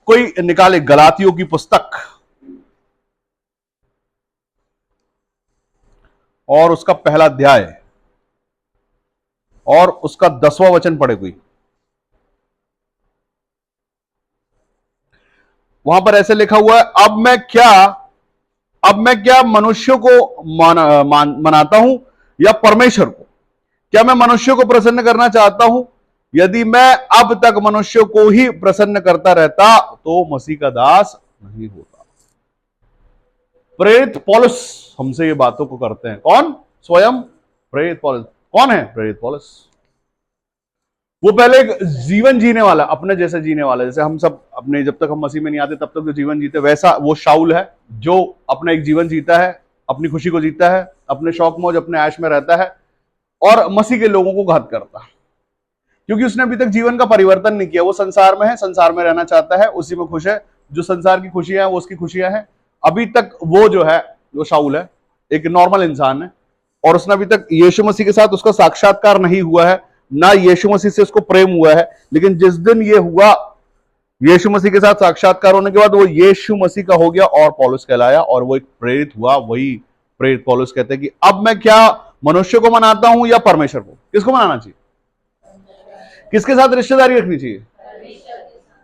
कोई निकाले गलातियों की पुस्तक और उसका पहला अध्याय और उसका 10वां वचन पढ़े कोई। वहां पर ऐसे लिखा हुआ है, अब मैं क्या मनुष्यों को मनाता हूं या परमेश्वर को? क्या मैं मनुष्यों को प्रसन्न करना चाहता हूं? यदि मैं अब तक मनुष्यों को ही प्रसन्न करता रहता तो मसीह का दास नहीं होता। प्रेरित पौलुस हमसे ये बातों को करते हैं। कौन? स्वयं प्रेरित पौलुस। कौन है प्रेरित पौलुस? वो पहले एक जीवन जीने वाला, अपने जैसे जीने वाला, जैसे हम सब अपने, जब तक हम मसीह में नहीं आते तब तक जो जीवन जीते, वैसा वो शाऊल है जो अपना एक जीवन जीता है, अपनी खुशी को जीता है, अपने शौक मौज अपने ऐश में रहता है और मसीह के लोगों को घात करता है, क्योंकि उसने अभी तक जीवन का परिवर्तन नहीं किया। वो संसार में है, संसार में रहना चाहता है, उसी में खुश है। जो संसार की खुशियां हैं वो उसकी खुशियां हैं। अभी तक वो जो है, वो शाऊल है, एक नॉर्मल इंसान है और उसने अभी तक यीशु मसीह के साथ उसका साक्षात्कार नहीं हुआ है, ना यीशु मसीह से उसको प्रेम हुआ है। लेकिन जिस दिन ये हुआ, यीशु मसीह के साथ साक्षात्कार होने के बाद वो यीशु मसीह का हो गया और पौलुस कहलाया और वो एक प्रेरित हुआ। वही प्रेरित पौलुस कहते हैं कि अब मैं क्या मनुष्य को मनाता हूं या परमेश्वर को? किसको मनाना चाहिए? किसके साथ रिश्तेदारी रखनी चाहिए?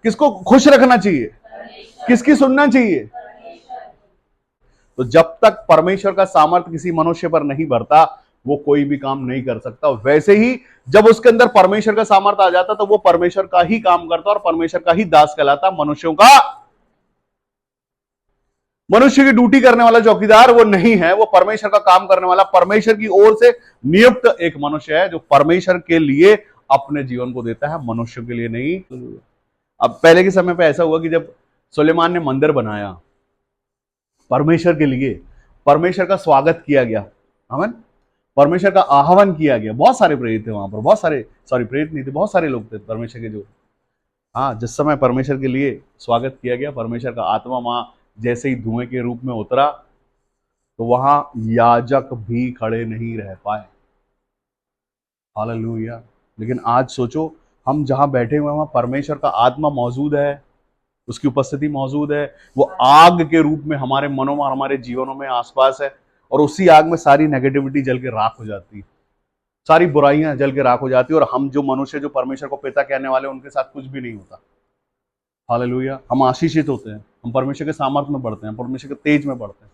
किसको खुश रखना चाहिए? किसकी सुनना चाहिए? तो जब तक परमेश्वर का सामर्थ्य किसी मनुष्य पर नहीं भरता वो कोई भी काम नहीं कर सकता। वैसे ही जब उसके अंदर परमेश्वर का सामर्थ्य आ जाता तो वो परमेश्वर का ही काम करता और परमेश्वर का ही दास कहलाता। मनुष्य की ड्यूटी करने वाला चौकीदार वो नहीं है, वो परमेश्वर का काम करने वाला, परमेश्वर की ओर से नियुक्त एक मनुष्य है जो परमेश्वर के लिए अपने जीवन को देता है, मनुष्य के लिए नहीं। अब पहले के समय पे ऐसा हुआ कि जब सुलेमान ने मंदिर बनाया परमेश्वर के लिए, परमेश्वर का स्वागत किया गया, आमीन, परमेश्वर का आह्वान किया गया। बहुत सारे प्रेरित थे वहां पर, बहुत सारे, सॉरी प्रेरित नहीं थे, बहुत सारे लोग थे परमेश्वर के जो, हाँ, जिस समय परमेश्वर के लिए स्वागत किया गया, परमेश्वर का आत्मा वहां जैसे ही धुएं के रूप में उतरा तो वहां याजक भी खड़े नहीं रह पाए। हालेलुया। लेकिन आज सोचो, हम जहां बैठे हुए हैं वहां परमेश्वर का आत्मा मौजूद है, उसकी उपस्थिति मौजूद है। वो आग के रूप में हमारे मनों में, हमारे जीवनों में आसपास है और उसी आग में सारी नेगेटिविटी जल के राख हो जाती है, सारी बुराइयां जल के राख हो जाती है और हम जो मनुष्य, जो परमेश्वर को पिता कहने वाले, उनके साथ कुछ भी नहीं होता। हालेलुया। हम आशीषित होते हैं, हम परमेश्वर के सामर्थ्य में बढ़ते हैं, परमेश्वर के तेज में बढ़ते हैं।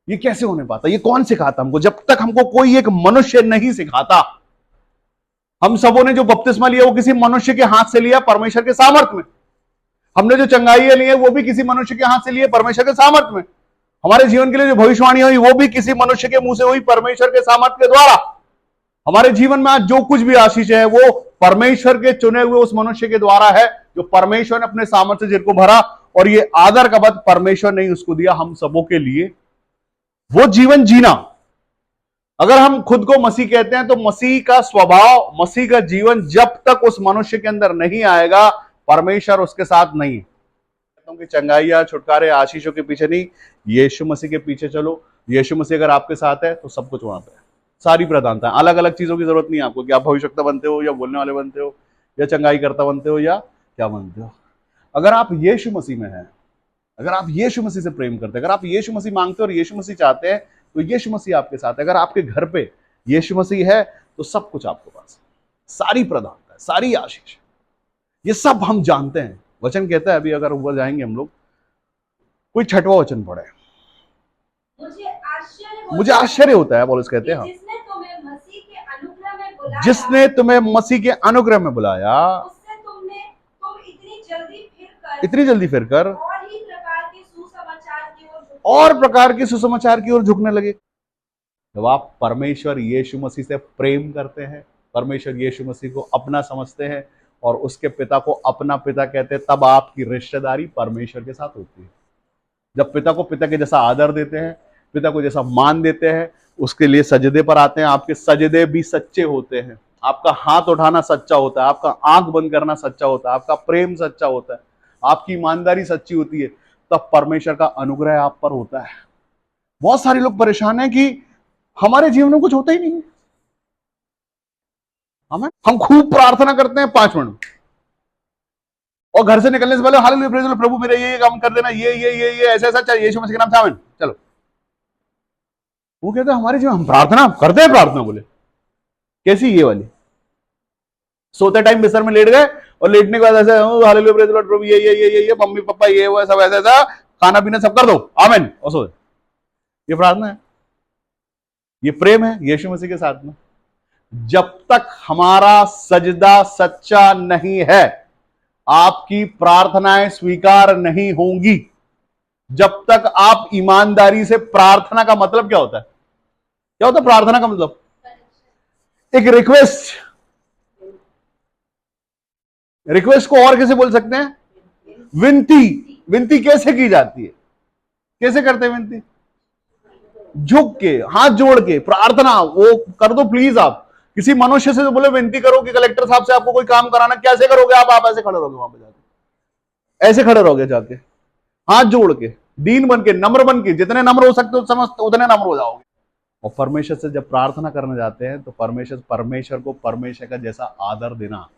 ये कैसे होने पाता? ये कौन सिखाता हमको? जब तक हमको कोई एक मनुष्य नहीं सिखाता। हम सबों ने जो बपतिस्मा लिया वो किसी मनुष्य के हाथ से लिया, परमेश्वर के सामर्थ्य में। हमने जो चंगाइयां ली है वो भी किसी मनुष्य के हाथ से लिए, परमेश्वर के सामर्थ्य में। हमारे जीवन के लिए जो भविष्यवाणी हुई वो भी किसी मनुष्य के मुंह से हुई, परमेश्वर के सामर्थ्य के द्वारा। हमारे जीवन में आज जो कुछ भी आशीष है वो परमेश्वर के चुने हुए उस मनुष्य के द्वारा है, जो परमेश्वर ने अपने सामर्थ्य से जिनको भरा। और ये आदर का पद परमेश्वर ने उसको दिया हम सबों के लिए, वो जीवन जीना। अगर हम खुद को मसीह कहते हैं तो मसीह का स्वभाव, मसीह का जीवन जब तक उस मनुष्य के अंदर नहीं आएगा, परमेश्वर उसके साथ नहीं है। कि चंगाइयां, छुटकारे, आशीषों के पीछे नहीं, यीशु मसीह के पीछे चलो। यीशु मसीह अगर आपके साथ है तो सब कुछ वहां पे है, सारी प्रधानता। अलग अलग चीजों की जरूरत नहीं है आपको कि आप भविष्यवक्ता बनते हो या बोलने वाले बनते हो या चंगाई करता बनते हो या क्या बनते हो। अगर आप यीशु मसीह में हैं, अगर आप यीशु मसीह से प्रेम करते हैं, अगर आप यीशु मसीह मांगते हो और यीशु मसीह चाहते हैं तो यीशु मसीह आपके साथ है। अगर आपके घर पे यीशु मसीह है तो सब कुछ आपके पास है, सारी प्रधानता है, सारी आशीष, ये सब हम जानते हैं। वचन कहता है, अभी अगर ऊपर जाएंगे हम लोग, कोई 6वां वचन पढ़े। मुझे आश्चर्य होता है, पौलुस कहते हैं, जिसने तुम्हें मसीह के अनुग्रह में बुलाया, तुम इतनी जल्दी फिरकर और प्रकार के सुसमाचार की ओर झुकने लगे। जब आप परमेश्वर यीशु मसीह से प्रेम करते हैं, परमेश्वर यीशु मसीह को अपना समझते हैं और उसके पिता को अपना पिता कहते हैं, तब आपकी रिश्तेदारी परमेश्वर के साथ होती है। जब पिता को पिता के जैसा आदर देते हैं, पिता को जैसा मान देते हैं, उसके लिए सजदे पर आते हैं, आपके सजदे भी सच्चे होते हैं, आपका हाथ उठाना सच्चा होता है, आपका आंख बंद करना सच्चा होता है, आपका प्रेम सच्चा होता है, आपकी ईमानदारी सच्ची होती है, तब परमेश्वर का अनुग्रह आप पर होता है। बहुत सारे लोग परेशान हैं कि हमारे जीवन में कुछ होता ही नहीं है। हम खूब प्रार्थना करते हैं 5 मिनट, और घर से निकलने से पहले हालेलुया प्रेज द लॉर्ड, प्रभु मेरे ये काम कर देना, ये ऐसा ऐसा, चल यीशु मसीह के नाम से आमीन, चलो। वो कहते हैं हमारे जो हम प्रार्थना करते हैं, प्रार्थना बोले कैसी ये वाली, सोते टाइम बिस्तर में लेट गए और लेटने के बाद ऐसे हालेलुया प्रेज द लॉर्ड, प्रभु ये मम्मी पापा ये हुआ सब ऐसा ऐसा, खाना पीना सब कर दो आमीन और सो। ये प्रार्थना है, ये प्रेम है यीशु मसीह के साथ में। जब तक हमारा सजदा सच्चा नहीं है, आपकी प्रार्थनाएं स्वीकार नहीं होंगी। जब तक आप ईमानदारी से, प्रार्थना का मतलब क्या होता है, क्या होता है प्रार्थना का मतलब? एक रिक्वेस्ट। रिक्वेस्ट को और कैसे बोल सकते हैं? विनती। विनती कैसे की जाती है, कैसे करते हैं विनती? झुक के, हाथ जोड़ के प्रार्थना वो कर दो प्लीज। आप किसी मनुष्य से बोले विनती करो कि कलेक्टर साहब से आपको कोई काम कराना, कैसे करोगे आप ऐसे खड़े रहोगे वहां पे जाके, ऐसे खड़े रहोगे जाके हाथ जोड़ के, दीन बन के, नम्र बन के, जितने नम्र हो सकते हो समझ उतने नम्र हो जाओगे। और परमेश्वर से जब प्रार्थना करने जाते हैं तो परमेश्वर को परमेश्वर का जैसा आदर देना।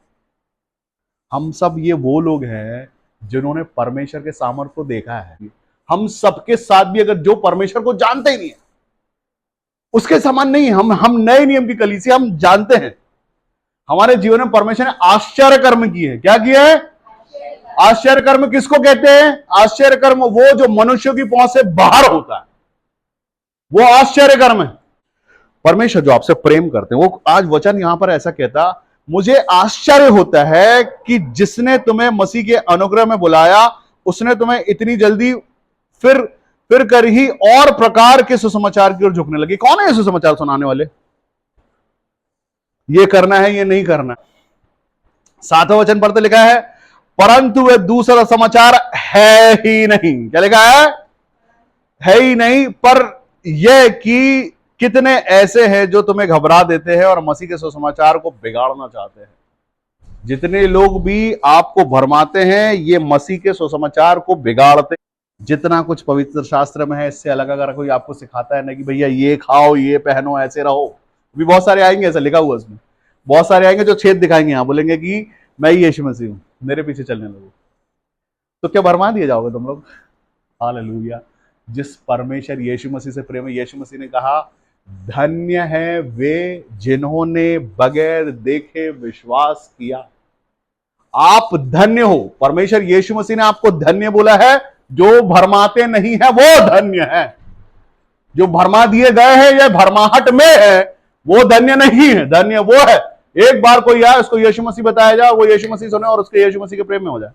हम सब ये वो लोग हैं जिन्होंने परमेश्वर के सामर्थ्य को देखा है। हम सबके साथ भी अगर जो परमेश्वर को जानते ही नहीं है, उसके समान नहीं। हम नए नियम की कलीसिया, हम जानते हैं हमारे जीवन में परमेश्वर ने आश्चर्य कर्म किए हैं। क्या किया है? आश्चर्य कर्म किसको कहते हैं? आश्चर्य कर्म वो जो मनुष्यों की पहुंच से बाहर होता है, वो आश्चर्य कर्म है। परमेश्वर जो आपसे प्रेम करते हैं, वो आज वचन यहां पर ऐसा कहता, मुझे आश्चर्य होता है कि जिसने तुम्हें मसीह के अनुग्रह में बुलाया, उसने तुम्हें इतनी जल्दी फिर कर ही और प्रकार के सुसमाचार की ओर झुकने लगे। कौन है ये सुसमाचार सुनाने वाले? ये करना है, ये नहीं करना। 7वां वचन पर तो लिखा है, परंतु वह दूसरा समाचार है ही नहीं। क्या लिखा है ही नहीं, पर यह कि कितने ऐसे हैं जो तुम्हें घबरा देते हैं और मसीह के सुसमाचार को बिगाड़ना चाहते हैं। जितने लोग भी आपको भरमाते हैं, ये मसीह के सुसमाचार को बिगाड़ते। जितना कुछ पवित्र शास्त्र में है, इससे अलग अगर कोई आपको सिखाता है ना कि भैया ये खाओ, ये पहनो, ऐसे रहो, भी बहुत सारे आएंगे, ऐसा लिखा हुआ इसमें, बहुत सारे आएंगे जो छेद दिखाएंगे, यहां बोलेंगे कि मैं ही यीशु मसीह हूं, मेरे पीछे चलने लगो। तो क्या भरमा दिए जाओगे तुम लोग? हालेलुया। जिस परमेश्वर यीशु मसीह से प्रेम है, यीशु मसीह ने कहा धन्य है वे जिन्होंने बगैर देखे विश्वास किया। आप धन्य हो। परमेश्वर यीशु मसीह ने आपको धन्य बोला है। जो भरमाते नहीं है वो धन्य है। जो भरमा दिए गए हैं या भरमाहट में है वो धन्य नहीं है। धन्य वो है एक बार कोई आए, उसको यीशु मसीह बताया जाए, वो यीशु मसीह सुने और उसके यीशु मसीह के प्रेम में हो जाए।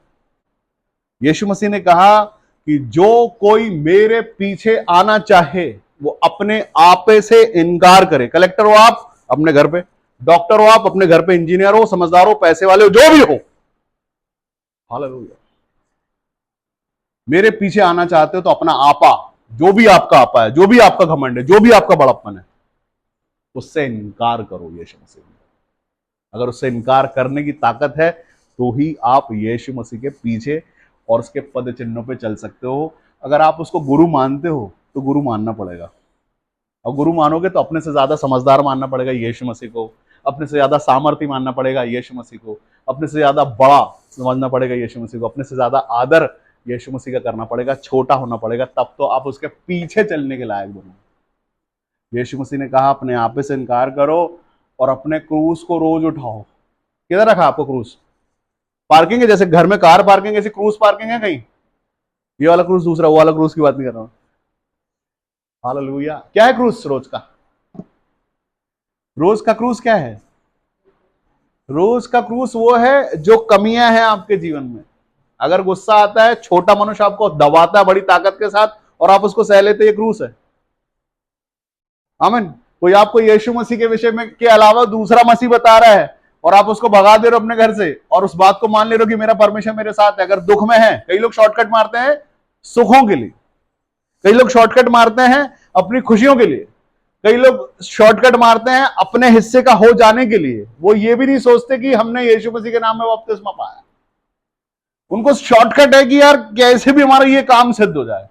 यीशु मसीह ने कहा कि जो कोई मेरे पीछे आना चाहे वो अपने आपे से इनकार करे। कलेक्टर हो आप अपने घर पे, डॉक्टर हो आप अपने घर पे, इंजीनियर हो, समझदार हो, पैसे वाले हो, जो भी हो, हालेलुया, मेरे पीछे आना चाहते हो तो अपना आपा, जो भी आपका आपा है, जो भी आपका घमंड है, जो भी आपका बड़प्पन है, उससे इनकार करो यीशु मसीह में। अगर उससे इनकार करने की ताकत है तो ही आप यीशु मसीह के पीछे और उसके पद चिन्हों पे चल सकते हो। अगर आप उसको गुरु मानते हो तो गुरु मानना पड़ेगा, और गुरु मानोगे तो अपने से ज्यादा समझदार मानना पड़ेगा यीशु मसीह को, अपने से ज्यादा सामर्थ्य मानना पड़ेगा यीशु मसीह को, अपने से ज्यादा बड़ा समझना पड़ेगा यीशु मसीह को, अपने से ज्यादा आदर यीशु मसीह का करना पड़ेगा, छोटा होना पड़ेगा, तब तो आप उसके पीछे चलने के लायक बनो। यीशु मसीह ने कहा अपने आपे से इनकार करो और अपने क्रूस को रोज उठाओ। किधर रखा आपको क्रूस? पार्किंग है, जैसे घर में कार पार्किंग, ऐसी क्रूस पार्किंग है कहीं? ये वाला क्रूस दूसरा, वो वाला क्रूस की बात नहीं कर रहा हूं। हालेलुया। क्या है क्रूस? रोज का, रोज का क्रूस क्या है? रोज का क्रूस वो है जो कमियां हैं आपके जीवन में। अगर गुस्सा आता है, छोटा मनुष्य आपको दबाता है बड़ी ताकत के साथ और आप उसको सह लेते, ये क्रूस है। आमीन। कोई आपको यीशु मसीह के विषय में के अलावा दूसरा मसीह बता रहा है और आप उसको भगा दे रहे हो अपने घर से और उस बात को मान ले रहे हो कि मेरा परमेश्वर मेरे साथ है। अगर दुख में है, कई लोग शॉर्टकट मारते हैं सुखों के लिए, कई लोग शॉर्टकट मारते हैं अपनी खुशियों के लिए, कई लोग शॉर्टकट मारते हैं अपने हिस्से का हो जाने के लिए। वो ये भी नहीं सोचते कि हमने यीशु मसीह के नाम में बपतिस्मा पाया। उनको शॉर्टकट है कि यार कैसे भी हमारा ये काम सिद्ध हो जाए।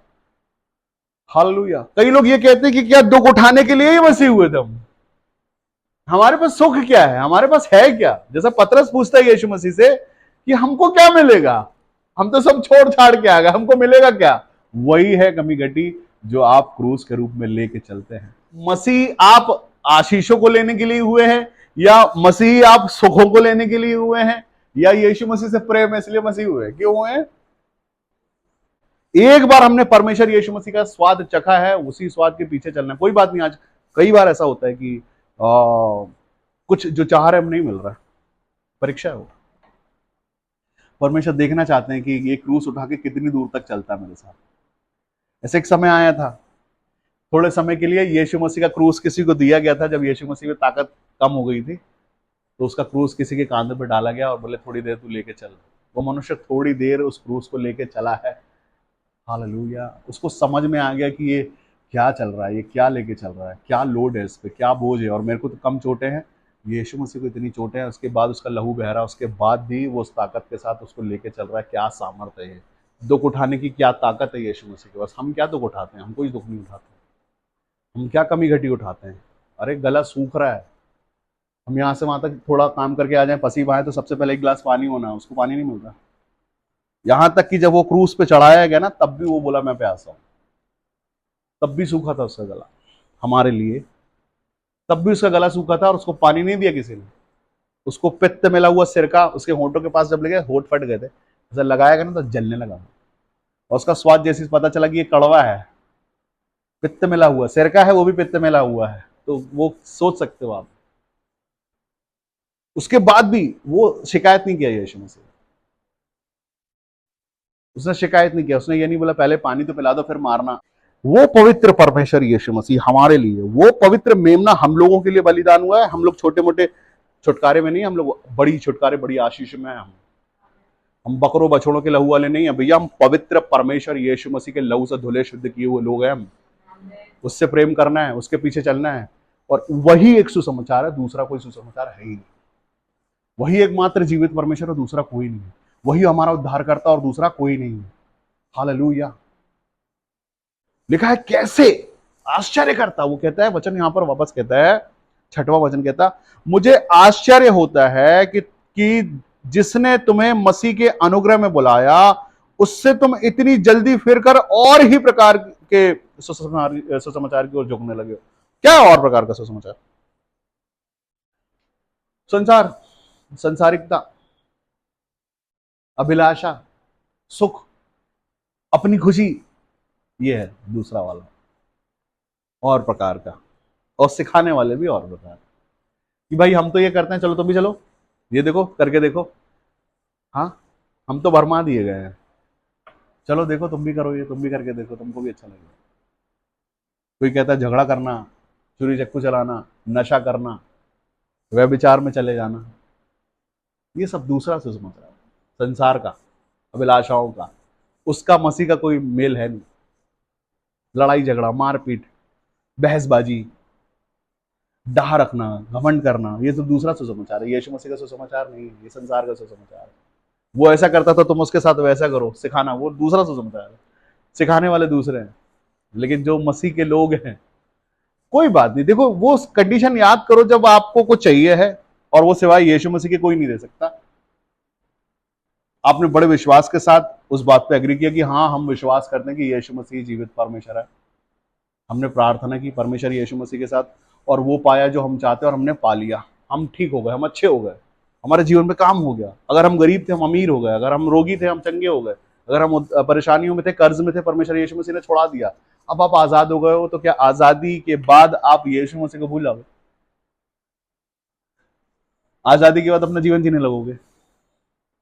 हालेलुया। कई लोग ये कहते हैं कि क्या दुख उठाने के लिए ही मसीह हुए थे हम? हमारे पास सुख क्या है? हमारे पास है क्या? जैसा पतरस पूछता है यीशु मसीह से कि हमको क्या मिलेगा, हम तो सब छोड़ छाड़ के आ गए, हमको मिलेगा क्या? वही है कमी घटी जो आप क्रूस के रूप में लेके चलते हैं। मसीह आप आशीषों को लेने के लिए हुए हैं, या मसीह आप सुखों को लेने के लिए हुए हैं, या यीशु मसीह से प्रेम है इसलिए मसीह हुए? क्यों हुए हैं? एक बार हमने परमेश्वर यीशु मसीह का स्वाद चखा है, उसी स्वाद के पीछे चलना है। कोई बात नहीं, आज कई बार ऐसा होता है कि कुछ जो चाह रहे हम नहीं मिल रहा है, परीक्षा है वो। परमेश्वर देखना चाहते हैं कि ये क्रूस उठा के कितनी दूर तक चलता है मेरे साथ। ऐसे एक समय आया था, थोड़े समय के लिए यीशु मसीह का क्रूस किसी को दिया गया था। जब यीशु मसीह में ताकत कम हो गई थी तो उसका क्रूस किसी के कांधे पर डाला गया और बोले थोड़ी देर तू लेके चल। वो मनुष्य थोड़ी देर उस क्रूस को लेके चला है। हालेलुया। उसको समझ में आ गया कि ये क्या चल रहा है, ये क्या लेके चल रहा है, क्या लोड है इस पे, क्या बोझ है, और मेरे को तो कम चोटें हैं, यीशु मसीह को इतनी चोटें हैं। उसके बाद उसका लहू बह रहा है, उसके बाद भी वो उस ताकत के साथ उसको लेके चल रहा है। क्या सामर्थ्य है! दुख उठाने की क्या ताकत है यीशु मसीह के पास। हम क्या दुख उठाते हैं? हम कोई दुख नहीं उठाते। हम क्या कमी घटी उठाते हैं? अरे गला सूख रहा है, हम यहाँ से वहां तक थोड़ा काम करके आ जाए, पसीब आए, तो सबसे पहले एक गिलास पानी होना है, उसको पानी नहीं मिलता। यहां तक कि जब वो क्रूस पे चढ़ाया गया ना, तब भी वो बोला मैं प्यासा हूं, तब भी सूखा था उसका गला हमारे लिए। तब भी उसका गला सूखा था और उसको पानी नहीं दिया किसी ने। उसको पित्त मिला हुआ सिरका उसके होंठों के पास जब लगे, होंठ फट गए थे, ऐसा लगाया गया ना तो जलने लगा। और उसका स्वाद जैसे पता चला कि ये कड़वा है, पित्त मिला हुआ सिरका है, वो भी पित्त मिला हुआ है, तो वो सोच सकते हो आप। उसके बाद भी वो शिकायत नहीं किया यीशु मसीह। उसने शिकायत नहीं किया, उसने ये नहीं बोला पहले पानी तो पिला दो फिर मारना। वो पवित्र परमेश्वर यीशु मसीह हमारे लिए, वो पवित्र मेमना हम लोगों के लिए बलिदान हुआ है। हम लोग छोटे मोटे छुटकारे में नहीं, हम लोग बड़ी छुटकारे, बड़ी आशीष में हैं। हम बकरों बछड़ों के लहू वाले नहीं है भैया, हम पवित्र परमेश्वर यीशु मसीह के लहू से धुले शुद्ध किए हुए लोग हैं। हम उससे प्रेम करना है, उसके पीछे चलना है, और वही एक सुसमाचार है, दूसरा कोई सुसमाचार है ही नहीं। वही एकमात्र जीवित परमेश्वर और दूसरा कोई नहीं है। वही हमारा उद्धार करता और दूसरा कोई नहीं है। हालेलुया। लिखा है कैसे आश्चर्य करता, वो कहता है, वचन यहां पर वापस कहता है, 6वां वचन कहता, मुझे आश्चर्य होता है कि जिसने तुम्हें मसीह के अनुग्रह में बुलाया उससे तुम इतनी जल्दी फिरकर और ही प्रकार के सुसमाचार की ओर झुकने लगे हो। क्या और प्रकार का सुसमाचार? संसार, संसारिकता, अभिलाषा, सुख, अपनी खुशी, ये है दूसरा वाला और प्रकार का। और सिखाने वाले भी और प्रकार कि भाई हम तो ये करते हैं, चलो तुम भी चलो, ये देखो करके देखो। हाँ, हम तो भरमा दिए गए हैं, चलो देखो तुम भी करो, ये तुम भी करके देखो, तुमको भी अच्छा लगेगा। कोई कहता है झगड़ा करना, चोरी चक्कू चलाना, नशा करना, व्यभिचार में चले जाना, ये सब दूसरा सुसमाचार है, संसार का, अभिलाषाओं का। उसका मसीह का कोई मेल है नहीं। लड़ाई झगड़ा, मारपीट, बहसबाजी, डाह रखना, घमंड करना, ये तो दूसरा सुसमाचार है। यीशु मसीह का सुसमाचार नहीं है, ये संसार का सुसमाचार है। वो ऐसा करता था तुम उसके साथ वैसा करो, सिखाना, वो दूसरा सुसमाचार है। सिखाने वाले दूसरे हैं, लेकिन जो मसीह के लोग हैं, कोई बात नहीं। देखो वो कंडीशन याद करो जब आपको कुछ चाहिए है, और वो सिवाय यीशु मसीह के कोई नहीं दे सकता। आपने बड़े विश्वास के साथ उस बात पे एग्री किया कि हाँ हम विश्वास करते हैं कि यीशु मसीह जीवित परमेश्वर है। हमने प्रार्थना की परमेश्वर यीशु मसीह के साथ, और वो पाया जो हम चाहते हैं, और हमने पा लिया। हम ठीक हो गए, हम अच्छे हो गए, हमारे जीवन में काम हो गया। अगर हम गरीब थे हम अमीर हो गए, अगर हम रोगी थे हम चंगे हो गए, अगर हम परेशानियों में थे, कर्ज में थे, परमेश्वर यीशु मसीह ने छुड़ा दिया। अब आप आजाद हो गए हो, तो क्या आजादी के बाद आप यीशु मसीह को भूल जाओगे? आजादी के बाद अपना जीवन जीने लगोगे?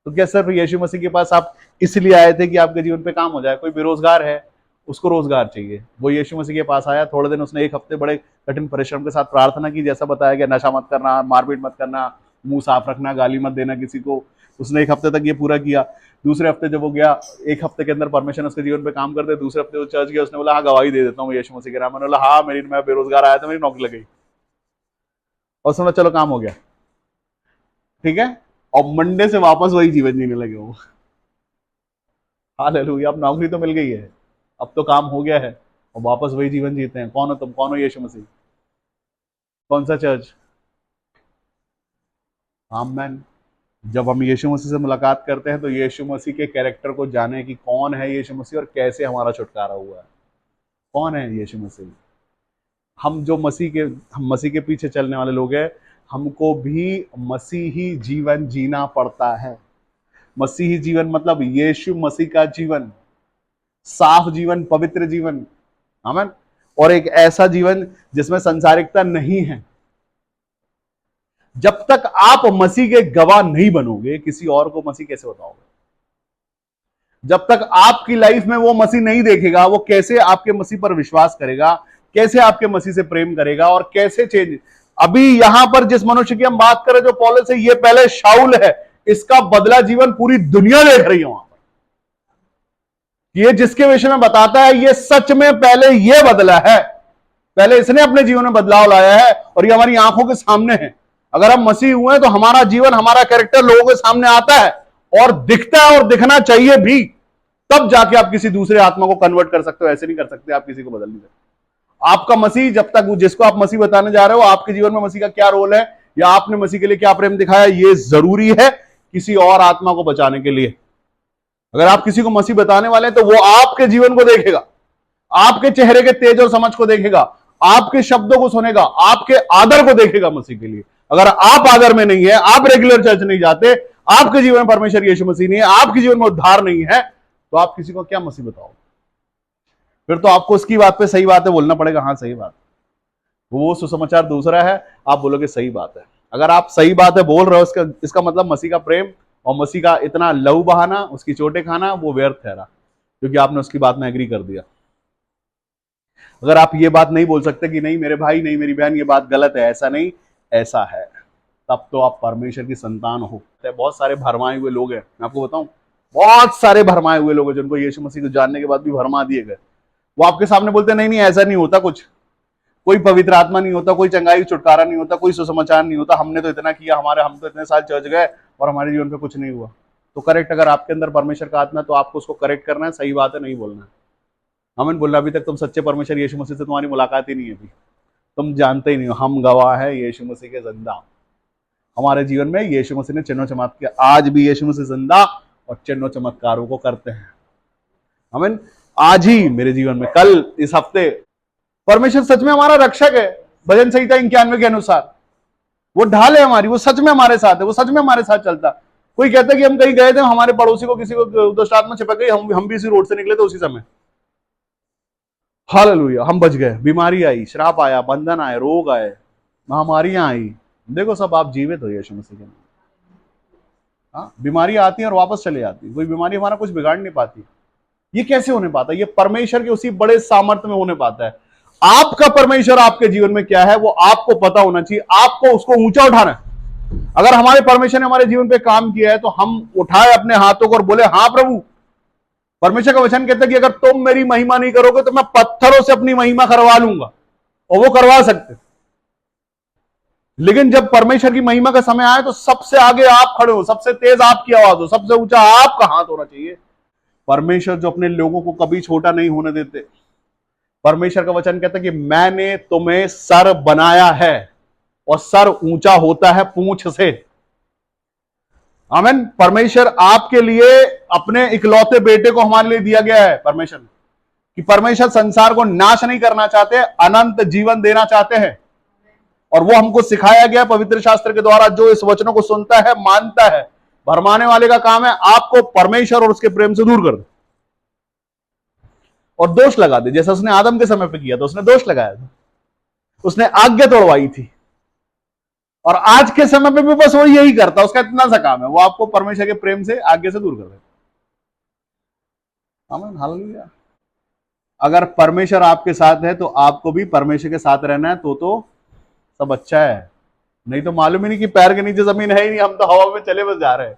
तो क्या सिर्फ यीशु मसीह के पास आप इसलिए आए थे कि आपके जीवन पे काम हो जाए? कोई बेरोजगार है, उसको रोजगार चाहिए, वो यीशु मसीह के पास आया, थोड़े दिन उसने, एक हफ्ते बड़े कठिन परिश्रम के साथ प्रार्थना की, जैसा बताया गया, नशा मत करना, मारपीट मत करना, मुंह साफ रखना, गाली मत देना किसी को। उसने एक हफ्ते तक ये पूरा किया। दूसरे हफ्ते जब वो गया, एक हफ्ते के अंदर परमेश्वर ने उसके जीवन पे काम कर दिया। दूसरे हफ्ते वो चर्च गया, उसने बोला हाँ गवाही दे देता हूँ यीशु मसीह के नाम। मैंने बोला हाँ, मैं बेरोजगार आया था, मेरी नौकरी लग गई, और सुना चलो काम हो गया, ठीक है। और मंडे से वापस वही जीवन जीने लगे वो। हालेलुया। अब नौकरी तो मिल गई है, अब तो काम हो गया है, और वापस वही जीवन जीते हैं। कौन हो तुम? कौन हो यीशु मसीह? कौन सा चर्च? आमेन। जब हम यीशु मसीह से मुलाकात करते हैं तो यीशु मसीह के कैरेक्टर को जाने कि कौन है यीशु मसीह और कैसे हमारा छुटकारा हुआ है। कौन है यीशु मसीह? हम मसीह के पीछे चलने वाले लोग हैं, हमको भी मसीही जीवन जीना पड़ता है। मसीही जीवन मतलब यीशु मसीह का जीवन, साफ जीवन, पवित्र जीवन, आमीन। और एक ऐसा जीवन जिसमें संसारिकता नहीं है। जब तक आप मसीह के गवाह नहीं बनोगे, किसी और को मसीह कैसे बताओगे? जब तक आपकी लाइफ में वो मसीह नहीं देखेगा, वो कैसे आपके मसीह पर विश्वास करेगा, कैसे आपके मसीह से प्रेम करेगा और कैसे चेंज। अभी यहां पर जिस मनुष्य की हम बात करें जो पौलुस है, ये पहले शाऊल है, इसका बदला जीवन पूरी दुनिया देख रही है। वहां पर ये जिसके विषय में बताता है, ये सच में पहले ये बदला है, पहले इसने अपने जीवन में बदलाव लाया है और ये हमारी आंखों के सामने है। अगर हम मसीह हुए तो हमारा जीवन, हमारा कैरेक्टर लोगों के सामने आता है और दिखता है और दिखना चाहिए भी। तब जाके आप किसी दूसरे आत्मा को कन्वर्ट कर सकते हो, ऐसे नहीं कर सकते आप किसी को बदल नहीं सकते। आपका मसीह, जब तक जिसको आप मसीह बताने जा रहे हो, आपके जीवन में मसीह का क्या रोल है या आपने मसीह के लिए क्या प्रेम दिखाया, ये जरूरी है किसी और आत्मा को बचाने के लिए। अगर आप किसी को मसीह बताने वाले हैं तो वो आपके जीवन को देखेगा, आपके चेहरे के तेज और समझ को देखेगा, आपके शब्दों को सुनेगा, आपके आदर को देखेगा मसीह के लिए। अगर आप आदर में नहीं है, आप रेगुलर चर्च नहीं जाते, आपके जीवन में परमेश्वर यीशु मसीह नहीं है, आपके जीवन में उद्धार नहीं है, तो आप किसी को क्या मसीह बताओगे? फिर तो आपको उसकी बात पे सही बात है बोलना पड़ेगा, हाँ सही बात, वो सुसमाचार दूसरा है, आप बोलोगे सही बात है। अगर आप सही बात है बोल रहे हो, इसका मतलब मसीह का प्रेम और मसीह का इतना लहू बहाना, उसकी चोटें खाना, वो व्यर्थ ठहरा, क्योंकि आपने उसकी बात में एग्री कर दिया। अगर आप ये बात नहीं बोल सकते कि नहीं मेरे भाई, नहीं मेरी बहन, ये बात गलत है, ऐसा नहीं ऐसा है, तब तो आप परमेश्वर की संतान हो। बहुत सारे भरमाए हुए लोग हैं, मैं आपको बताऊं, बहुत सारे भरमाए हुए लोग हैं जिनको यीशु मसीह को जानने के बाद भी भरमा दिए गए। वो आपके सामने बोलते नहीं नहीं ऐसा नहीं होता, कुछ कोई पवित्र आत्मा नहीं होता, कोई चंगाई छुटकारा नहीं होता, कोई सुसमाचार नहीं होता, हमने तो इतना किया, हम तो इतने साल चर्च गए और हमारे जीवन पे कुछ नहीं हुआ। तो करेक्ट, अगर आपके अंदर परमेश्वर का आत्मा है तो आपको उसको करेक्ट करना है, सही बात है, नहीं बोलना है। हमें बोलना, अभी तक तुम सच्चे परमेश्वर यीशु मसीह से तुम्हारी मुलाकात ही नहीं है, अभी तुम जानते ही नहीं हो। हम गवाह है यीशु मसीह के जिंदा, हमारे जीवन में यीशु मसीह ने चिन्हों चमत्कार, आज भी यीशु मसीह जिंदा और चिन्हों चमत्कारों को करते हैं। हमें आज ही मेरे जीवन में, कल, इस हफ्ते, परमेश्वर सच में हमारा रक्षक है। भजन संहिता 91 के अनुसार वो ढाल है हमारी, वो सच में हमारे साथ है, वो सच में हमारे साथ चलता। कोई कहता है कि हम कहीं गए थे, हमारे पड़ोसी को किसी को दुष्ट आत्मा चिपक गई, हम भी इसी रोड से निकले थे उसी समय, हालेलुया, हम बच गए। बीमारी आई, श्राप आया, बंधन आए, रोग आए, महामारियां आई, देखो सब आप जीवित हो यीशु मसीह के नाम। हाँ, बीमारी आती है और वापस चले जाती है, कोई बीमारी हमारा कुछ बिगाड़ नहीं पाती। ये कैसे होने पाता है? ये परमेश्वर के उसी बड़े सामर्थ्य में होने पाता है। आपका परमेश्वर आपके जीवन में क्या है वो आपको पता होना चाहिए, आपको उसको ऊंचा उठाना है। अगर हमारे परमेश्वर ने हमारे जीवन पे काम किया है तो हम उठाए अपने हाथों को और बोले हाँ प्रभु। परमेश्वर का वचन कहता है कि अगर तुम मेरी महिमा नहीं करोगे तो मैं पत्थरों से अपनी महिमा करवा लूंगा, और वो करवा सकते। लेकिन जब परमेश्वर की महिमा का समय आए तो सबसे आगे आप खड़े हो, सबसे तेज आपकी आवाज हो, सबसे ऊंचा आपका हाथ होना चाहिए। परमेश्वर जो अपने लोगों को कभी छोटा नहीं होने देते। परमेश्वर का वचन कहता है कि मैंने तुम्हें सर बनाया है, और सर ऊंचा होता है पूंछ से। आमीन। परमेश्वर आपके लिए अपने इकलौते बेटे को हमारे लिए दिया गया है। परमेश्वर कि परमेश्वर संसार को नाश नहीं करना चाहते, अनंत जीवन देना चाहते हैं। और वो हमको सिखाया गया पवित्र शास्त्र के द्वारा। जो इस वचनों को सुनता है, मानता है, भरमाने वाले का काम है आपको परमेश्वर और उसके प्रेम से दूर कर दे और दोष लगा दे। जैसा उसने आदम के समय पे किया था, उसने दोष लगाया था, उसने आज्ञा तोड़वाई थी, और आज के समय पे भी बस वो यही करता। उसका इतना सा काम है, वो आपको परमेश्वर के प्रेम से, आज्ञा से दूर कर दे। आमीन, हालेलुया। अगर परमेश्वर आपके साथ है तो आपको भी परमेश्वर के साथ रहना है, तो सब अच्छा है। नहीं तो मालूम ही नहीं कि पैर के नीचे जमीन है ही नहीं, हम तो हवा में चले बस जा रहे हैं।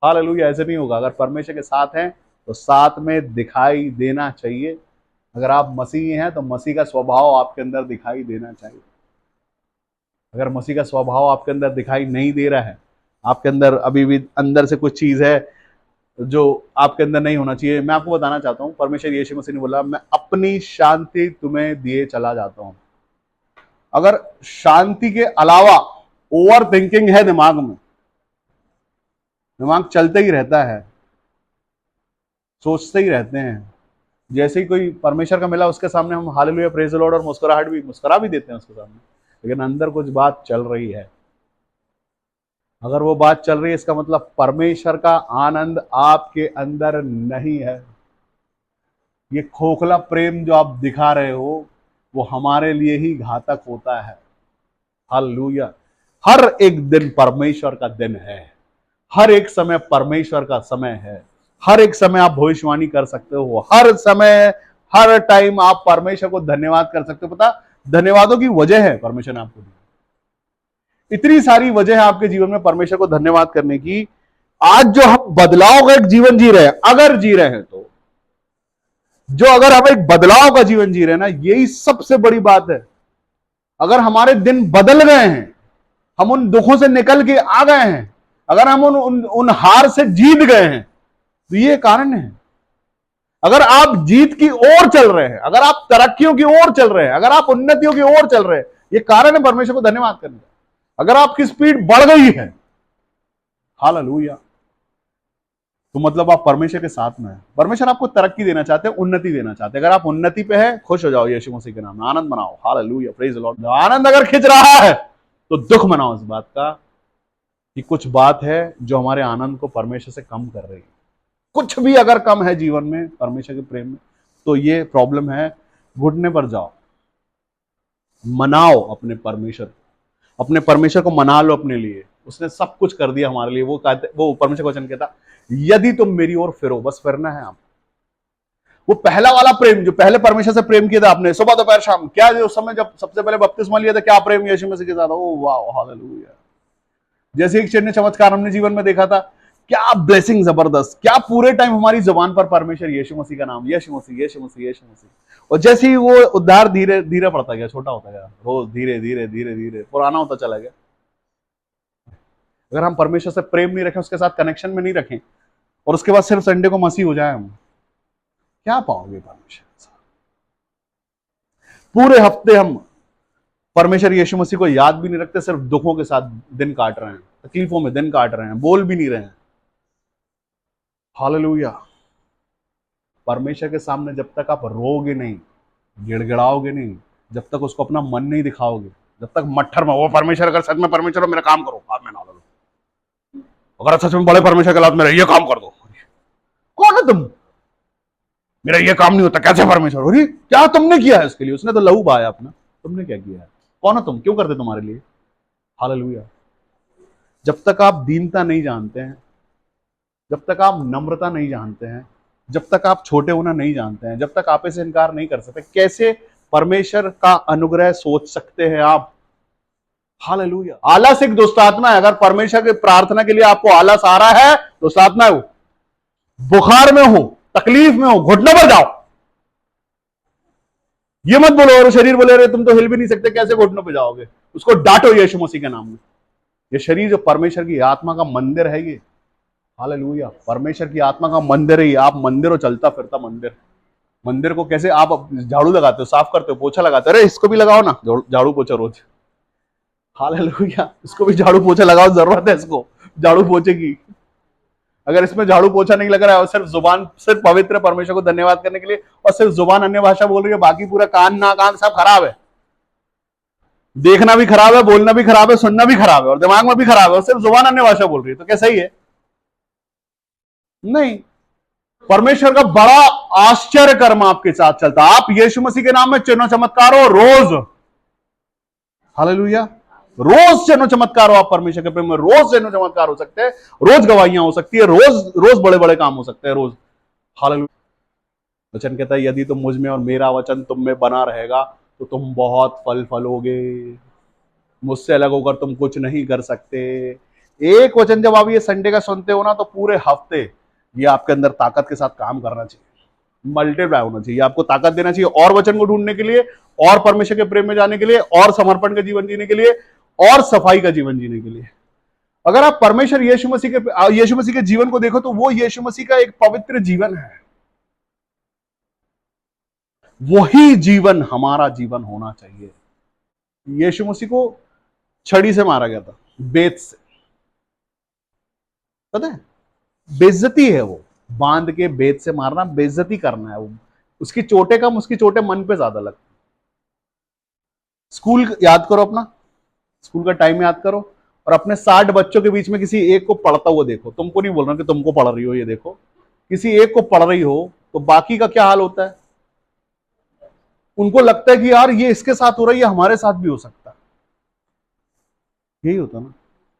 हालेलुया, ऐसे नहीं होगा। अगर परमेश्वर के साथ हैं तो साथ में दिखाई देना चाहिए। अगर आप मसीह हैं तो मसीह का स्वभाव आपके अंदर दिखाई देना चाहिए। अगर मसीह का स्वभाव आपके अंदर दिखाई नहीं दे रहा है, आपके अंदर अभी भी अंदर से कुछ चीज है जो आपके अंदर नहीं होना चाहिए, मैं आपको बताना चाहता हूं, परमेश्वर यीशु मसीह ने बोला मैं अपनी शांति तुम्हें दिए चला जाता हूं। अगर शांति के अलावा ओवर थिंकिंग है दिमाग में, दिमाग चलते ही रहता है, सोचते ही रहते हैं। जैसे ही कोई परमेश्वर का मिला उसके सामने हम हालेलुया प्रेज द लॉर्ड और मुस्कुरा भी देते हैं उसके सामने, लेकिन अंदर कुछ बात चल रही है। अगर वो बात चल रही है इसका मतलब परमेश्वर का आनंद आपके अंदर नहीं है। ये खोखला प्रेम जो आप दिखा रहे हो वो हमारे लिए ही घातक होता है। हालेलुया। हर एक दिन परमेश्वर का दिन है, हर एक समय परमेश्वर का समय है, हर एक समय आप भविष्यवाणी कर सकते हो, हर समय हर टाइम आप परमेश्वर को धन्यवाद कर सकते हो। पता धन्यवादों की वजह है परमेश्वर ने आपको दी, इतनी सारी वजह है आपके जीवन में परमेश्वर को धन्यवाद करने की। आज जो हम बदलाव का एक जीवन जी रहे हैं, अगर जी रहे हैं तो अगर हम एक बदलाव का जीवन जी रहे हैं ना, यही सबसे बड़ी बात है। अगर हमारे दिन बदल गए हैं, हम उन दुखों से निकल के आ गए हैं, अगर हम उन हार से जीत गए हैं, तो ये कारण है। अगर आप जीत की ओर चल रहे हैं, अगर आप तरक्कियों की ओर चल रहे हैं, अगर आप उन्नतियों की ओर चल रहे हैं, ये कारण है परमेश्वर को धन्यवाद करने का। अगर आपकी स्पीड बढ़ गई है, हालेलुया, तो मतलब आप परमेश्वर के साथ में हैं। परमेश्वर आपको तरक्की देना चाहते हैं, उन्नति देना चाहते हैं। अगर आप उन्नति पे हैं, खुश हो जाओ यीशु मसीह के नाम में, आनंद मनाओ। Hallelujah, praise the lord. आनंद अगर खिंच रहा है तो दुख मनाओ इस बात का कि कुछ बात है जो हमारे आनंद को परमेश्वर से कम कर रही है। कुछ भी अगर कम है जीवन में परमेश्वर के प्रेम में, तो ये प्रॉब्लम है। घुटने पर जाओ, मनाओ अपने परमेश्वर को मना लो अपने लिए। उसने सब कुछ कर दिया हमारे लिए। वो परमेश्वर का वचन कहता, यदि तुम मेरी ओर फिरो, बस फिरना है आप। वो पहला वाला प्रेम जो पहले परमेश्वर से प्रेम किया था आपने, सुबह दोपहर शाम, क्या उस समय जब सबसे पहले बपतिस्मा लिया था, क्या प्रेम यीशु मसीह के साथ। ओ वाह, हालेलुया। जैसे एक चिन्ह चमत्कार हमने जीवन में देखा था, क्या ब्लेसिंग जबरदस्त, क्या पूरे टाइम हमारी जुबान पर परमेश्वर यीशु मसीह का नाम, यीशु मसीह यीशु मसीह यीशु मसीह। और जैसे ही वो उद्धार धीरे धीरे पड़ता गया, छोटा होता गया, रोज धीरे धीरे धीरे धीरे पुराना होता चला गया। अगर हम परमेश्वर से प्रेम नहीं रखें, उसके साथ कनेक्शन में नहीं रखें, और उसके बाद सिर्फ संडे को मसीह हो जाए, हम क्या पाओगे परमेश्वर? पूरे हफ्ते हम परमेश्वर यीशु मसीह को याद भी नहीं रखते, सिर्फ दुखों के साथ दिन काट रहे हैं, तकलीफों में दिन काट रहे हैं, बोल भी नहीं रहे हैं। हालेलुया। परमेश्वर के सामने जब तक आप रोगे नहीं, गिड़गिड़ाओगे नहीं, जब तक उसको अपना मन नहीं दिखाओगे, जब तक मट्ठर में, वो परमेश्वर अगर सच में परमेश्वर हो, मेरा काम करो, आप में ना लो, अगर सच में बड़े परमेश्वर के लात मेरा ये काम कर दो, कौन है तुम, मेरा ये काम नहीं होता, कैसे परमेश्वर हो रही, क्या तुमने किया है इसके लिए, उसने तो लहू बहाया अपना, तुमने क्या किया है, कौन है तुम, क्यों करते तुम्हारे लिए। हालेलुया। जब तक आप दीनता नहीं जानते हैं, जब तक आप नम्रता नहीं जानते हैं, जब तक आप छोटे होना नहीं जानते हैं, जब तक आपे से इनकार नहीं कर सकते, कैसे परमेश्वर का अनुग्रह सोच सकते हैं आप। हालेलुया। आलस एक दुष्ट आत्मा है। अगर परमेश्वर की प्रार्थना के लिए आपको आलस आ रहा है, दुष्ट आत्मा है वो। बुखार में हो, तकलीफ में हो, घुटनों पर जाओ। ये मत बोलो और शरीर बोले, तुम तो हिल भी नहीं सकते, कैसे घुटनों पर जाओगे। उसको डांटो यीशु मसीह के नाम में। ये शरीर जो परमेश्वर की आत्मा का मंदिर है, ये हालेलुया, परमेश्वर की आत्मा का मंदिर है। आप मंदिर हो, चलता फिरता मंदिर। मंदिर को कैसे आप झाड़ू लगाते हो, साफ करते हो, पोछा लगाते हो, अरे इसको भी लगाओ ना झाड़ू पोछा रोज। हालेलुया, इसको भी झाड़ू पोछा लगाओ, जरूरत है इसको झाड़ू पोछे की। अगर इसमें झाड़ू पोछा नहीं लग रहा है और सिर्फ जुबान सिर्फ पवित्र परमेश्वर को धन्यवाद करने के लिए, और सिर्फ जुबान अन्य भाषा बोल रही है, बाकी पूरा कान नाक आंख सब खराब है, देखना भी खराब है, बोलना भी खराब है, सुनना भी खराब है, और दिमाग में भी खराब है, और सिर्फ जुबान अन्य भाषा बोल रही है, तो क्या सही है? नहीं। परमेश्वर का बड़ा आश्चर्य कर्म आपके साथ चलता। आप यीशु मसीह के नाम में चिन्ह चमत्कार हो रोज। हालेलुया। रोज चिन्ह चमत्कार हो आप परमेश्वर के प्रेम में, रोज चिन्ह चमत्कार हो सकते हैं, रोज गवाहियां हो सकती है, रोज रोज बड़े बड़े काम हो सकते हैं, रोज। हालेलुया। वचन कहता है, यदि तुम मुझ में और मेरा वचन तुम में बना रहेगा तो तुम बहुत फल फलोगे। मुझसे अलग होकर तुम कुछ नहीं कर सकते। एक वचन जब आप ये संडे का सुनते हो ना, तो पूरे हफ्ते ये आपके अंदर ताकत के साथ काम करना चाहिए, मल्टीप्लाई होना चाहिए, आपको ताकत देना चाहिए और वचन को ढूंढने के लिए, और परमेश्वर के प्रेम में जाने के लिए, और समर्पण का जीवन जीने के लिए, और सफाई का जीवन जीने के लिए। अगर आप परमेश्वर यीशु मसीह के जीवन को देखो, तो वो यीशु मसीह का एक पवित्र जीवन है। वही जीवन हमारा जीवन होना चाहिए। यीशु मसीह को छड़ी से मारा गया था, बेत से, पता है? बेइज्जती है वो, बांध के बेत से मारना, बेइज्जती करना है वो। उसकी चोटें कम, उसकी चोटें मन पे ज्यादा लगती। स्कूल याद करो अपना, स्कूल का टाइम याद करो, और अपने 60 बच्चों के बीच में किसी एक को पढ़ता हुआ देखो। तुमको नहीं बोल रहा कि तुमको पढ़ रही हो, ये देखो किसी एक को पढ़ रही हो तो बाकी का क्या हाल होता है? उनको लगता है कि यार ये इसके साथ हो रहा है, ये हमारे साथ भी हो सकता है। यही होता ना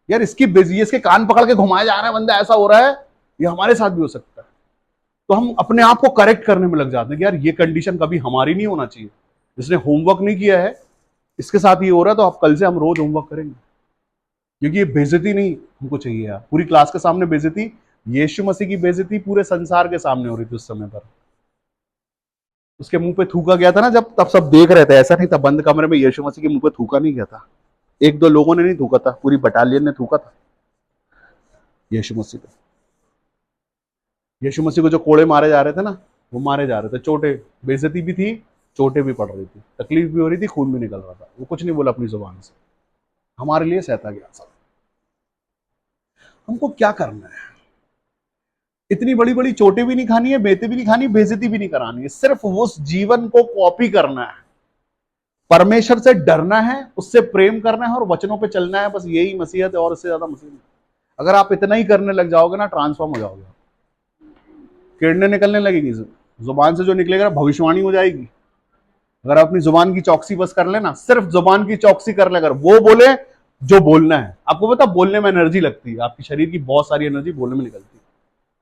यार, ये इसके कान पकड़ के घुमाए जा रहे हैं, बंदा ऐसा हो रहा है, ये हमारे साथ भी हो सकता है। तो हम अपने आप को करेक्ट करने में लग जाते हैं कि यार ये कंडीशन कभी हमारी नहीं होना चाहिए, इसने होमवर्क नहीं किया है, इसके साथ ये हो रहा है, तो आप कल से हम रोज होमवर्क करेंगे। क्योंकि ये बेइज्जती नहीं हमको चाहिए यार, पूरी क्लास के सामने बेइज्जती, यीशु मसीह की बेइज्जती पूरे संसार के सामने हो रही थी उस समय पर। उसके मुंह पे थूका गया था ना जब, तब सब देख रहे थे, ऐसा नहीं था बंद कमरे में यीशु मसीह के मुंह पे थूका नहीं गया था। एक दो लोगों ने नहीं थूका था, पूरी बटालियन ने थूका था यीशु मसीह पे। यीशु मसीह को जो कोड़े मारे जा रहे थे ना, वो मारे जा रहे थे, चोटे, बेइज्जती भी थी, चोटें भी पड़ रही थी, तकलीफ भी हो रही थी, खून भी निकल रहा था, वो कुछ नहीं बोला अपनी जुबान से, हमारे लिए सहता गया सब। हमको क्या करना है? इतनी बड़ी बड़ी चोटें भी नहीं खानी है, बेते भी नहीं खानी, बेइज्जती भी नहीं करानी है, सिर्फ उस जीवन को कॉपी करना है, परमेश्वर से डरना है, उससे प्रेम करना है और वचनों पे चलना है। बस यही मसीहत है, और इससे ज्यादा मसीहत नहीं। अगर आप इतना ही करने लग जाओगे ना, ट्रांसफॉर्म हो जाओगे। किरणें निकलने लगेगी, जुबान से जो निकलेगा भविष्यवाणी हो जाएगी। अगर आप अपनी जुबान की चौकसी बस कर लेना, सिर्फ जुबान की चौकसी कर ले, अगर वो बोले जो बोलना है। आपको पता बोलने में एनर्जी लगती है, आपकी शरीर की बहुत सारी एनर्जी बोलने में निकलती है।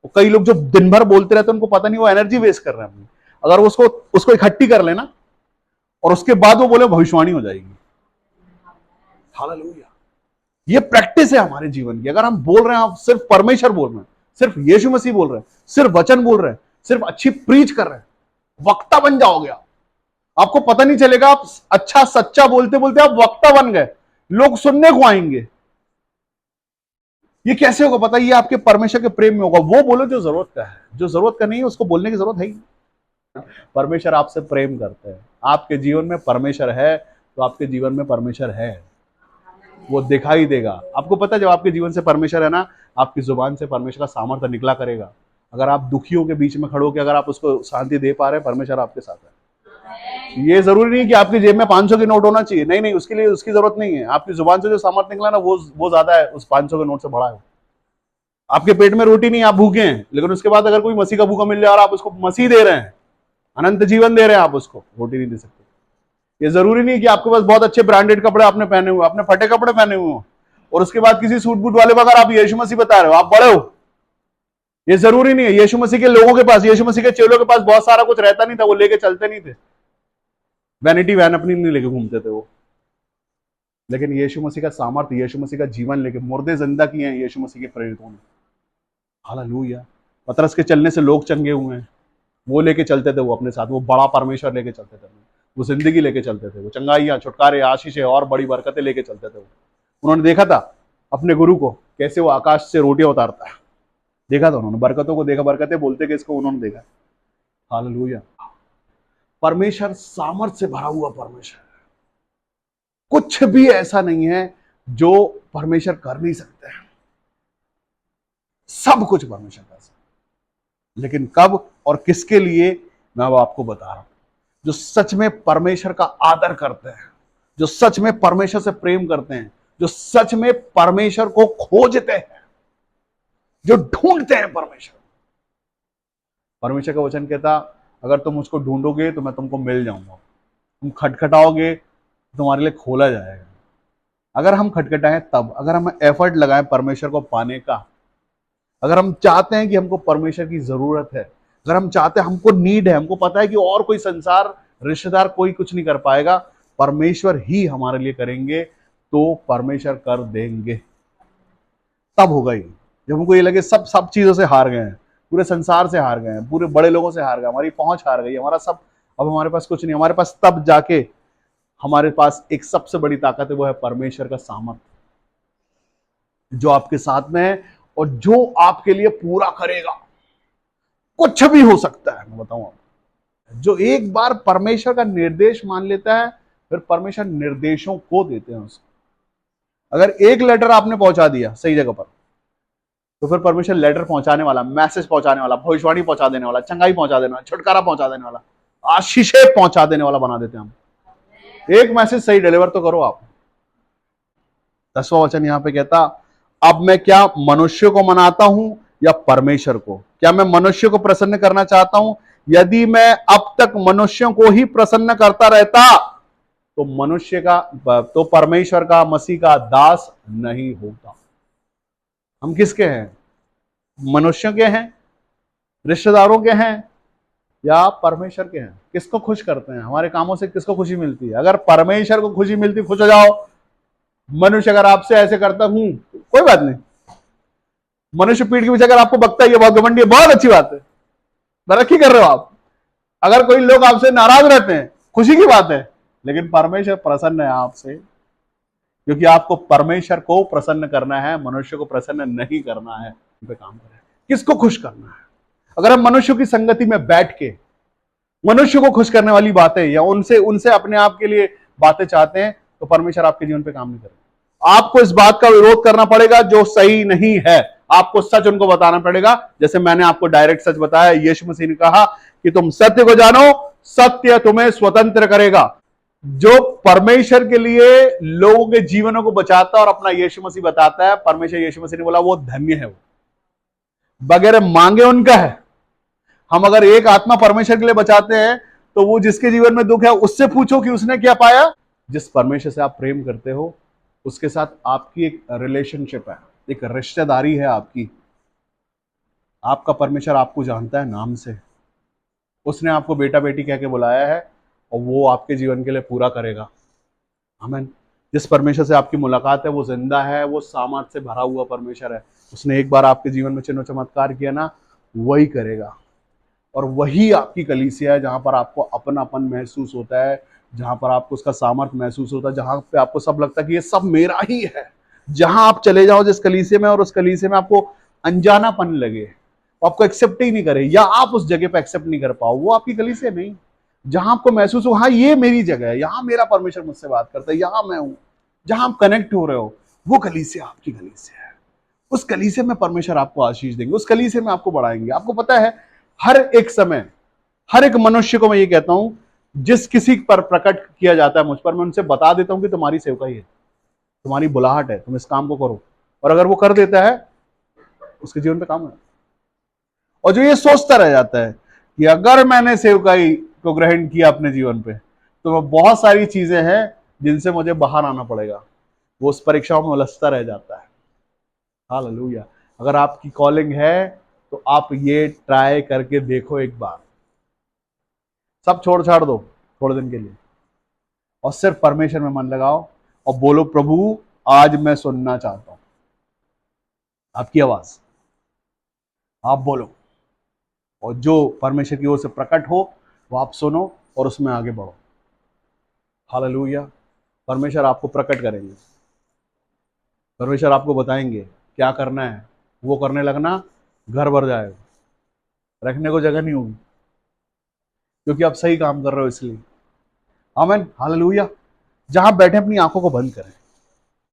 तो कई लोग जो दिन भर बोलते रहते हैं उनको पता नहीं वो एनर्जी वेस्ट कर रहे हैं अपनी। अगर वो उसको इकट्ठी कर लेना और उसके बाद वो बोले, भविष्यवाणी हो जाएगी। हालेलुया। ये प्रैक्टिस है हमारे जीवन की। अगर हम बोल रहे हैं, आप सिर्फ परमेश्वर बोल रहे हैं, सिर्फ यीशु मसीह बोल रहे हैं, सिर्फ वचन बोल रहे हैं, सिर्फ अच्छी प्रीच कर रहे हैं, वक्ता बन जाओगे आप। आपको पता नहीं चलेगा, आप अच्छा सच्चा बोलते बोलते आप वक्ता बन गए, लोग सुनने को आएंगे। ये कैसे होगा पता? ये आपके परमेश्वर के प्रेम में होगा। वो बोलो जो जरूरत का है, जो जरूरत का नहीं है उसको बोलने की जरूरत है ही। परमेश्वर आपसे प्रेम करते हैं, आपके जीवन में परमेश्वर है तो आपके जीवन में परमेश्वर है, वो दिखाई देगा। आपको पता है जब आपके जीवन से परमेश्वर है ना, आपकी जुबान से परमेश्वर का सामर्थ्य निकला करेगा। अगर आप दुखियों के बीच में खड़ो के अगर आप उसको शांति दे पा रहे हैं, परमेश्वर आपके साथ है। ये जरूरी नहीं कि आपकी जेब में 500 की नोट होना चाहिए, नहीं नहीं, उसके लिए उसकी जरूरत नहीं है। आपकी जुबान से जो सामर्थ्य निकला ना, वो ज्यादा है, उस 500 के नोट से बड़ा है। आपके पेट में रोटी नहीं, आप भूखे हैं, लेकिन उसके बाद अगर कोई मसीह का भूखा मिल जाए और आप उसको मसीह दे रहे हैं, अनंत जीवन दे रहे हैं, आप उसको रोटी नहीं दे सकते। ये जरूरी नहीं कि आपके पास बहुत अच्छे ब्रांडेड कपड़े आपने पहने हुए, आपने फटे कपड़े पहने हुए हो, और उसके बाद किसी सूट बूट वाले बगैर आप यीशु मसीह बता रहे हो, आप बड़े हो। ये जरूरी नहीं है। यीशु मसीह के लोगों के पास, यीशु मसीह के चेलों के पास बहुत सारा कुछ रहता नहीं था, वो लेके चलते नहीं थे, वैनिटी वैन अपनी नहीं लेके घूमते थे वो। लेकिन यीशु मसीह का सामर्थ्य, यीशु मसीह का जीवन लेके मुर्दे जिंदा किए हैं यीशु मसीह के प्रेरितों ने। हालेलुया। पतरस के चलने से लोग चंगे हुए हैं, वो लेके चलते थे, वो अपने साथ वो बड़ा परमेश्वर लेके चलते थे, वो जिंदगी लेके चलते थे, वो चंगाइयां, छुटकारे, आशीषें और बड़ी बरकतें लेके चलते थे। उन्होंने देखा था अपने गुरु को कैसे वो आकाश से रोटियां उतारता है, देखा था उन्होंने, बरकतों को देखा, बरकतें बोलते किसको उन्होंने देखा। हालेलुया। परमेश्वर सामर्थ से भरा हुआ परमेश्वर, कुछ भी ऐसा नहीं है जो परमेश्वर कर नहीं सकते हैं, सब कुछ परमेश्वर कर सकते, लेकिन कब और किसके लिए मैं वो आपको बता रहा हूं। जो सच में परमेश्वर का आदर करते हैं, जो सच में परमेश्वर से प्रेम करते हैं, जो सच में परमेश्वर को खोजते हैं, जो ढूंढते हैं परमेश्वर। परमेश्वर का वचन कहता, अगर तुम उसको ढूंढोगे तो मैं तुमको मिल जाऊंगा, तुम खटखटाओगे तो तुम्हारे लिए खोला जाएगा। अगर हम खटखटाएं तब, अगर हम एफर्ट लगाएं परमेश्वर को पाने का, अगर हम चाहते हैं कि हमको परमेश्वर की जरूरत है, अगर हम चाहते हैं, हमको नीड है, हमको पता है कि और कोई संसार रिश्तेदार कोई कुछ नहीं कर पाएगा, परमेश्वर ही हमारे लिए करेंगे, तो परमेश्वर कर देंगे। तब होगा ये, जब हमको ये लगे सब सब चीजों से हार गए हैं, पूरे संसार से हार गए हैं, पूरे बड़े लोगों से हार गए, हमारी पहुंच हार गई, हमारा सब, अब हमारे पास कुछ नहीं, हमारे पास तब जाके हमारे पास एक सबसे बड़ी ताकत है, वो है परमेश्वर का सामर्थ्य, जो आपके साथ में है और जो आपके लिए पूरा करेगा। कुछ भी हो सकता है, मैं बताऊं आपको। जो एक बार परमेश्वर का निर्देश मान लेता है, फिर परमेश्वर निर्देशों को देते हैं उसको। अगर एक लेटर आपने पहुंचा दिया सही जगह पर, तो फिर परमेश्वर लेटर पहुंचाने वाला, मैसेज पहुंचाने वाला, भविष्यवाणी पहुंचा देने वाला, चंगाई पहुंचा देने वाला, छुटकारा पहुंचा देने वाला, आशीषें पहुंचा देने वाला बना देते हैं हम। एक मैसेज सही डिलीवर तो करो आप। 10वां वचन यहां पे कहता, अब मैं क्या मनुष्य को मनाता हूं या परमेश्वर को? क्या मैं मनुष्य को प्रसन्न करना चाहता हूं? यदि मैं अब तक मनुष्यों को ही प्रसन्न करता रहता तो मनुष्य का, तो परमेश्वर का, मसीह का दास नहीं होता। हम किसके हैं? मनुष्यों के हैं, रिश्तेदारों के हैं, या परमेश्वर के हैं? किसको खुश करते हैं? हमारे कामों से किसको खुशी मिलती है? अगर परमेश्वर को खुशी मिलती, खुश हो जाओ। मनुष्य अगर आपसे ऐसे करता हूं, कोई बात नहीं। मनुष्य पीठ के पीछे अगर आपको बकता है, ये बहुत घमंडी है, बहुत अच्छी बात है, तरक्की कर रहे हो आप। अगर कोई लोग आपसे नाराज रहते हैं, खुशी की बात है। लेकिन परमेश्वर प्रसन्न है आपसे, क्योंकि आपको परमेश्वर को प्रसन्न करना है, मनुष्य को प्रसन्न नहीं करना है। पे काम करें, किसको खुश करना है? अगर हम मनुष्यों की संगति में बैठ के मनुष्य को खुश करने वाली बातें या उनसे उनसे अपने आप के लिए बातें चाहते हैं, तो परमेश्वर आपके जीवन पे काम नहीं करेगा। आपको इस बात का विरोध करना पड़ेगा जो सही नहीं है। आपको सच उनको बताना पड़ेगा। जैसे मैंने आपको डायरेक्ट सच बताया, यीशु मसीह ने कहा कि तुम सत्य को जानो, सत्य तुम्हें स्वतंत्र करेगा। जो परमेश्वर के लिए लोगों के जीवनों को बचाता और अपना यीशु मसीह बताता है, परमेश्वर यीशु मसीह ने बोला वो धन्य है, वो बगैर मांगे उनका है। हम अगर एक आत्मा परमेश्वर के लिए बचाते हैं, तो वो जिसके जीवन में दुख है उससे पूछो कि उसने क्या पाया। जिस परमेश्वर से आप प्रेम करते हो, उसके साथ आपकी एक रिलेशनशिप है, एक रिश्तेदारी है आपकी। आपका परमेश्वर आपको जानता है नाम से, उसने आपको बेटा बेटी कह के बुलाया है, और वो आपके जीवन के लिए पूरा करेगा। आमीन। जिस परमेश्वर से आपकी मुलाकात है वो जिंदा है, वो सामर्थ से भरा हुआ परमेश्वर है। उसने एक बार आपके जीवन में चिन्ह चमत्कार किया ना, वही करेगा। और वही आपकी कलीसिया है, जहां पर आपको अपनापन महसूस होता है, जहां पर आपको उसका सामर्थ्य महसूस होता है, जहां पे आपको सब लगता है कि ये सब मेरा ही है। जहां आप चले जाओ जिस कलीसिया में, और उस कलीसिया में आपको अनजानापन लगे, आपको एक्सेप्ट ही नहीं करे, या आप उस जगह पे एक्सेप्ट नहीं कर पाओ, वो आपकी कलीसिया नहीं। जहां आपको महसूस हो हाँ ये मेरी जगह है, यहां मेरा परमेश्वर मुझसे बात करता है, यहां मैं हूं, जहां आप कनेक्ट हो रहे हो, वो कलीसिया आपकी कलीसिया है। उस कलीसिया में परमेश्वर आपको आशीष देंगे, उस कलीसिया में आपको बढ़ाएंगे। आपको पता है, हर एक समय, हर एक मनुष्य को मैं ये कहता हूं, जिस किसी पर प्रकट किया जाता है मुझ पर, मैं उनसे बता देता हूं कि तुम्हारी सेवकाई है, तुम्हारी बुलाहट है, तुम इस काम को करो। और अगर वो कर देता है, उसके जीवन पे काम है। और जो ये सोचता रह जाता है कि अगर मैंने सेवकाई को ग्रहण किया अपने जीवन पे, तो मैं बहुत सारी चीजें हैं जिनसे मुझे बाहर आना पड़ेगा, वो उस परीक्षाओं में उलझता रह जाता है। हालेलुया। अगर आपकी कॉलिंग है, तो आप ये ट्राई करके देखो एक बार। सब छोड़ छाड़ दो थोड़े दिन के लिए, और सिर्फ परमेश्वर में मन लगाओ और बोलो, प्रभु आज मैं सुनना चाहता हूं आपकी आवाज। आप बोलो, और जो परमेश्वर की ओर से प्रकट हो वो आप सुनो और उसमें आगे बढ़ो। हालेलुया। परमेश्वर आपको प्रकट करेंगे, परमेश्वर आपको बताएंगे क्या करना है, वो करने लगना, घर भर जाएगा, रखने को जगह नहीं होगी, क्योंकि आप सही काम कर रहे हो इसलिए। आमीन। हालेलुया। जहां बैठे अपनी आंखों को बंद करें।